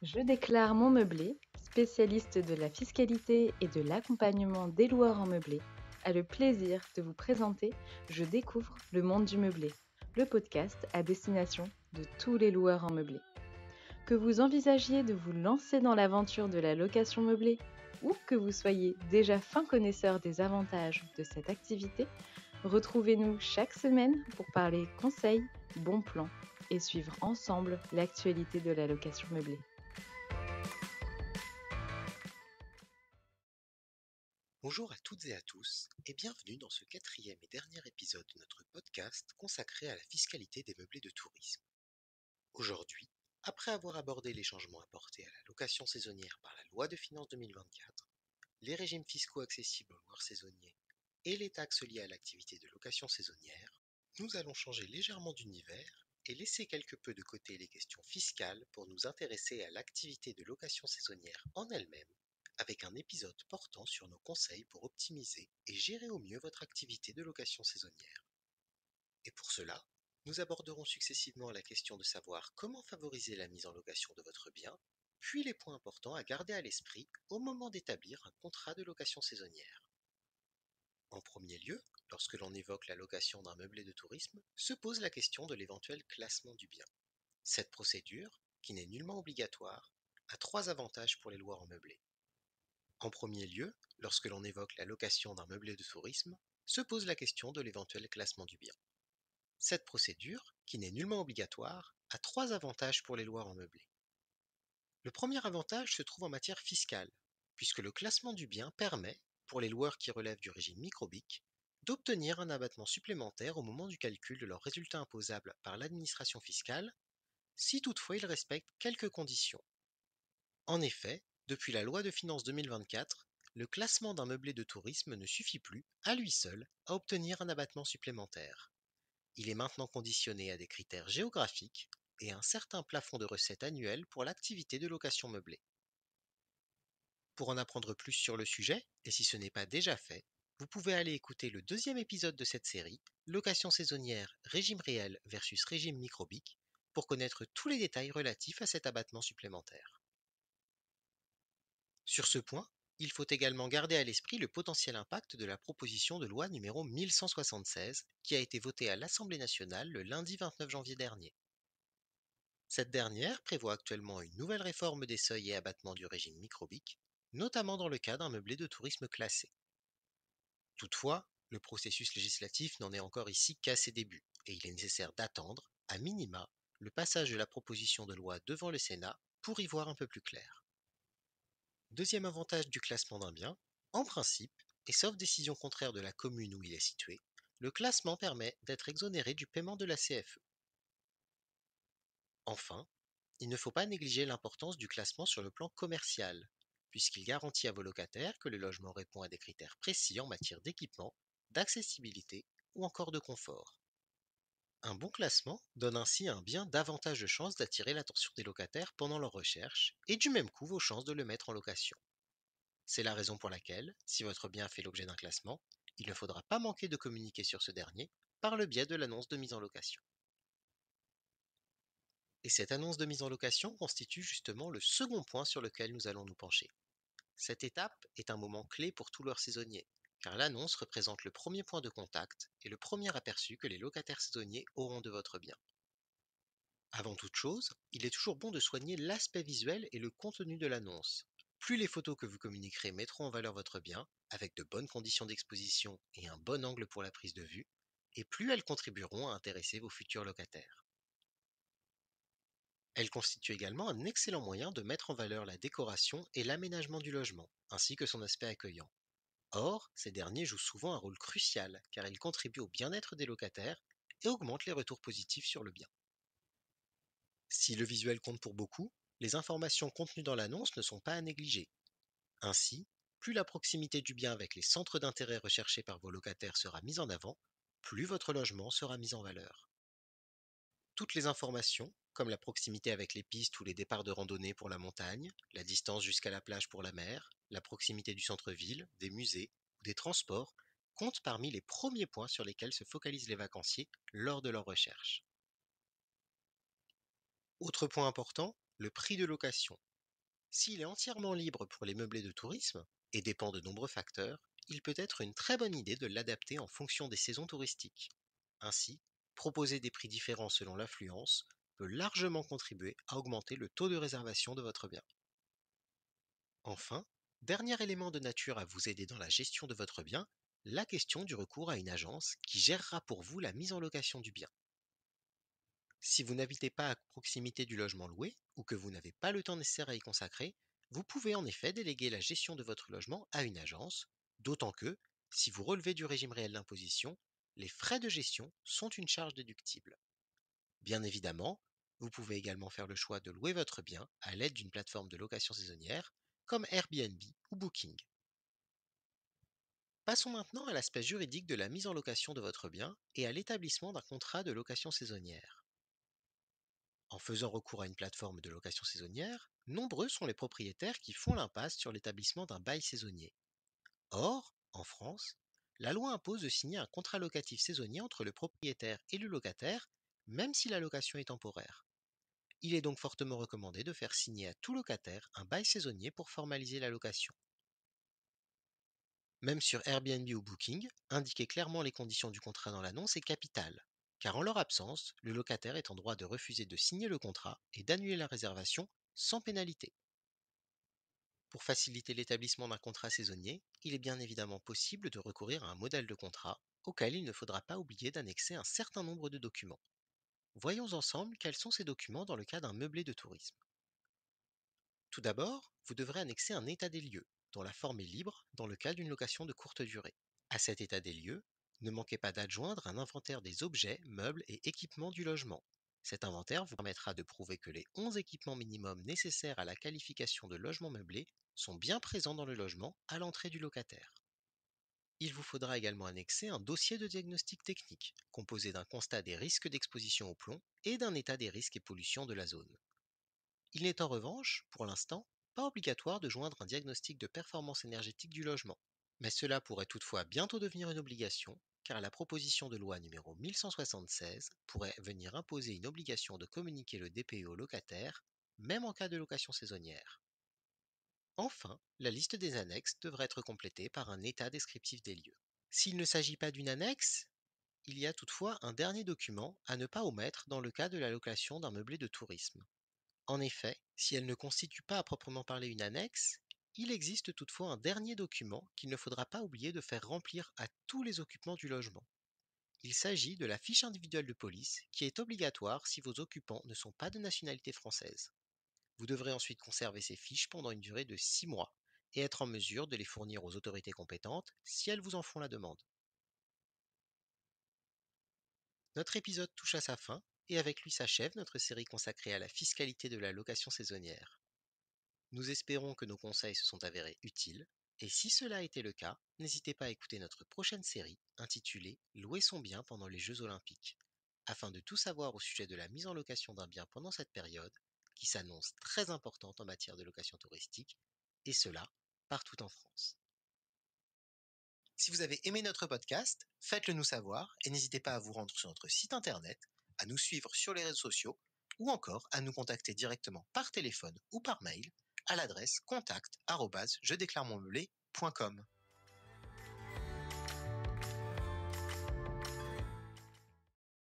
Je déclare mon meublé, spécialiste de la fiscalité et de l'accompagnement des loueurs en meublé, a le plaisir de vous présenter Je découvre le monde du meublé, le podcast à destination de tous les loueurs en meublé. Que vous envisagiez de vous lancer dans l'aventure de la location meublée ou que vous soyez déjà fin connaisseur des avantages de cette activité, retrouvez-nous chaque semaine pour parler conseils, bons plans et suivre ensemble l'actualité de la location meublée. Bonjour à toutes et à tous et bienvenue dans ce quatrième et dernier épisode de notre podcast consacré à la fiscalité des meublés de tourisme. Aujourd'hui, après avoir abordé les changements apportés à la location saisonnière par la loi de finances 2024, les régimes fiscaux accessibles aux loueurs saisonniers et les taxes liées à l'activité de location saisonnière, nous allons changer légèrement d'univers et laisser quelque peu de côté les questions fiscales pour nous intéresser à l'activité de location saisonnière en elle-même, avec un épisode portant sur nos conseils pour optimiser et gérer au mieux votre activité de location saisonnière. Et pour cela, nous aborderons successivement la question de savoir comment favoriser la mise en location de votre bien, puis les points importants à garder à l'esprit au moment d'établir un contrat de location saisonnière. En premier lieu, lorsque l'on évoque la location d'un meublé de tourisme, se pose la question de l'éventuel classement du bien. Cette procédure, qui n'est nullement obligatoire, a trois avantages pour les loueurs en meublé. En premier lieu, lorsque l'on évoque la location d'un meublé de tourisme, se pose la question de l'éventuel classement du bien. Cette procédure, qui n'est nullement obligatoire, a trois avantages pour les loueurs en meublé. Le premier avantage se trouve en matière fiscale, puisque le classement du bien permet, pour les loueurs qui relèvent du régime microbique, d'obtenir un abattement supplémentaire au moment du calcul de leur résultat imposable par l'administration fiscale, si toutefois ils respectent quelques conditions. En effet, depuis la loi de finances 2024, le classement d'un meublé de tourisme ne suffit plus, à lui seul, à obtenir un abattement supplémentaire. Il est maintenant conditionné à des critères géographiques et à un certain plafond de recettes annuelles pour l'activité de location meublée. Pour en apprendre plus sur le sujet, et si ce n'est pas déjà fait, vous pouvez aller écouter le deuxième épisode de cette série, Location saisonnière, régime réel versus régime microbique, pour connaître tous les détails relatifs à cet abattement supplémentaire. Sur ce point, il faut également garder à l'esprit le potentiel impact de la proposition de loi numéro 1176 qui a été votée à l'Assemblée nationale le lundi 29 janvier dernier. Cette dernière prévoit actuellement une nouvelle réforme des seuils et abattements du régime microbique, notamment dans le cas d'un meublé de tourisme classé. Toutefois, le processus législatif n'en est encore ici qu'à ses débuts, et il est nécessaire d'attendre, à minima, le passage de la proposition de loi devant le Sénat pour y voir un peu plus clair. Deuxième avantage du classement d'un bien, en principe, et sauf décision contraire de la commune où il est situé, le classement permet d'être exonéré du paiement de la CFE. Enfin, il ne faut pas négliger l'importance du classement sur le plan commercial, puisqu'il garantit à vos locataires que le logement répond à des critères précis en matière d'équipement, d'accessibilité ou encore de confort. Un bon classement donne ainsi à un bien davantage de chances d'attirer l'attention des locataires pendant leur recherche et du même coup vos chances de le mettre en location. C'est la raison pour laquelle, si votre bien fait l'objet d'un classement, il ne faudra pas manquer de communiquer sur ce dernier par le biais de l'annonce de mise en location. Et cette annonce de mise en location constitue justement le second point sur lequel nous allons nous pencher. Cette étape est un moment clé pour tous leurs saisonniers, car l'annonce représente le premier point de contact et le premier aperçu que les locataires saisonniers auront de votre bien. Avant toute chose, il est toujours bon de soigner l'aspect visuel et le contenu de l'annonce. Plus les photos que vous communiquerez mettront en valeur votre bien, avec de bonnes conditions d'exposition et un bon angle pour la prise de vue, et plus elles contribueront à intéresser vos futurs locataires. Elles constituent également un excellent moyen de mettre en valeur la décoration et l'aménagement du logement, ainsi que son aspect accueillant. Or, ces derniers jouent souvent un rôle crucial car ils contribuent au bien-être des locataires et augmentent les retours positifs sur le bien. Si le visuel compte pour beaucoup, les informations contenues dans l'annonce ne sont pas à négliger. Ainsi, plus la proximité du bien avec les centres d'intérêt recherchés par vos locataires sera mise en avant, plus votre logement sera mis en valeur. Toutes les informations, comme la proximité avec les pistes ou les départs de randonnée pour la montagne, la distance jusqu'à la plage pour la mer, la proximité du centre-ville, des musées ou des transports, comptent parmi les premiers points sur lesquels se focalisent les vacanciers lors de leur recherche. Autre point important, le prix de location. S'il est entièrement libre pour les meublés de tourisme et dépend de nombreux facteurs, il peut être une très bonne idée de l'adapter en fonction des saisons touristiques. Ainsi, proposer des prix différents selon l'affluence peut largement contribuer à augmenter le taux de réservation de votre bien. Enfin, dernier élément de nature à vous aider dans la gestion de votre bien, la question du recours à une agence qui gérera pour vous la mise en location du bien. Si vous n'habitez pas à proximité du logement loué ou que vous n'avez pas le temps nécessaire à y consacrer, vous pouvez en effet déléguer la gestion de votre logement à une agence, d'autant que, si vous relevez du régime réel d'imposition, les frais de gestion sont une charge déductible. Bien évidemment, vous pouvez également faire le choix de louer votre bien à l'aide d'une plateforme de location saisonnière comme Airbnb ou Booking. Passons maintenant à l'aspect juridique de la mise en location de votre bien et à l'établissement d'un contrat de location saisonnière. En faisant recours à une plateforme de location saisonnière, nombreux sont les propriétaires qui font l'impasse sur l'établissement d'un bail saisonnier. Or, en France, la loi impose de signer un contrat locatif saisonnier entre le propriétaire et le locataire, même si la location est temporaire. Il est donc fortement recommandé de faire signer à tout locataire un bail saisonnier pour formaliser la location. Même sur Airbnb ou Booking, indiquer clairement les conditions du contrat dans l'annonce est capital, car en leur absence, le locataire est en droit de refuser de signer le contrat et d'annuler la réservation sans pénalité. Pour faciliter l'établissement d'un contrat saisonnier, il est bien évidemment possible de recourir à un modèle de contrat auquel il ne faudra pas oublier d'annexer un certain nombre de documents. Voyons ensemble quels sont ces documents dans le cas d'un meublé de tourisme. Tout d'abord, vous devrez annexer un état des lieux, dont la forme est libre dans le cas d'une location de courte durée. À cet état des lieux, ne manquez pas d'adjoindre un inventaire des objets, meubles et équipements du logement. Cet inventaire vous permettra de prouver que les 11 équipements minimums nécessaires à la qualification de logement meublé sont bien présents dans le logement à l'entrée du locataire. Il vous faudra également annexer un dossier de diagnostic technique, composé d'un constat des risques d'exposition au plomb et d'un état des risques et pollutions de la zone. Il n'est en revanche, pour l'instant, pas obligatoire de joindre un diagnostic de performance énergétique du logement. Mais cela pourrait toutefois bientôt devenir une obligation, car la proposition de loi numéro 1176 pourrait venir imposer une obligation de communiquer le DPE au locataire, même en cas de location saisonnière. Enfin, la liste des annexes devrait être complétée par un état descriptif des lieux. S'il ne s'agit pas d'une annexe, il y a toutefois un dernier document à ne pas omettre dans le cas de la location d'un meublé de tourisme. En effet, si elle ne constitue pas à proprement parler une annexe, il existe toutefois un dernier document qu'il ne faudra pas oublier de faire remplir à tous les occupants du logement. Il s'agit de la fiche individuelle de police qui est obligatoire si vos occupants ne sont pas de nationalité française. Vous devrez ensuite conserver ces fiches pendant une durée de 6 mois et être en mesure de les fournir aux autorités compétentes si elles vous en font la demande. Notre épisode touche à sa fin et avec lui s'achève notre série consacrée à la fiscalité de la location saisonnière. Nous espérons que nos conseils se sont avérés utiles, et si cela a été le cas, n'hésitez pas à écouter notre prochaine série intitulée Louer son bien pendant les Jeux Olympiques, afin de tout savoir au sujet de la mise en location d'un bien pendant cette période, qui s'annonce très importante en matière de location touristique, et cela partout en France. Si vous avez aimé notre podcast, faites-le nous savoir et n'hésitez pas à vous rendre sur notre site internet, à nous suivre sur les réseaux sociaux ou encore à nous contacter directement par téléphone ou par mail à l'adresse contact@jedéclaremonmeublé.com.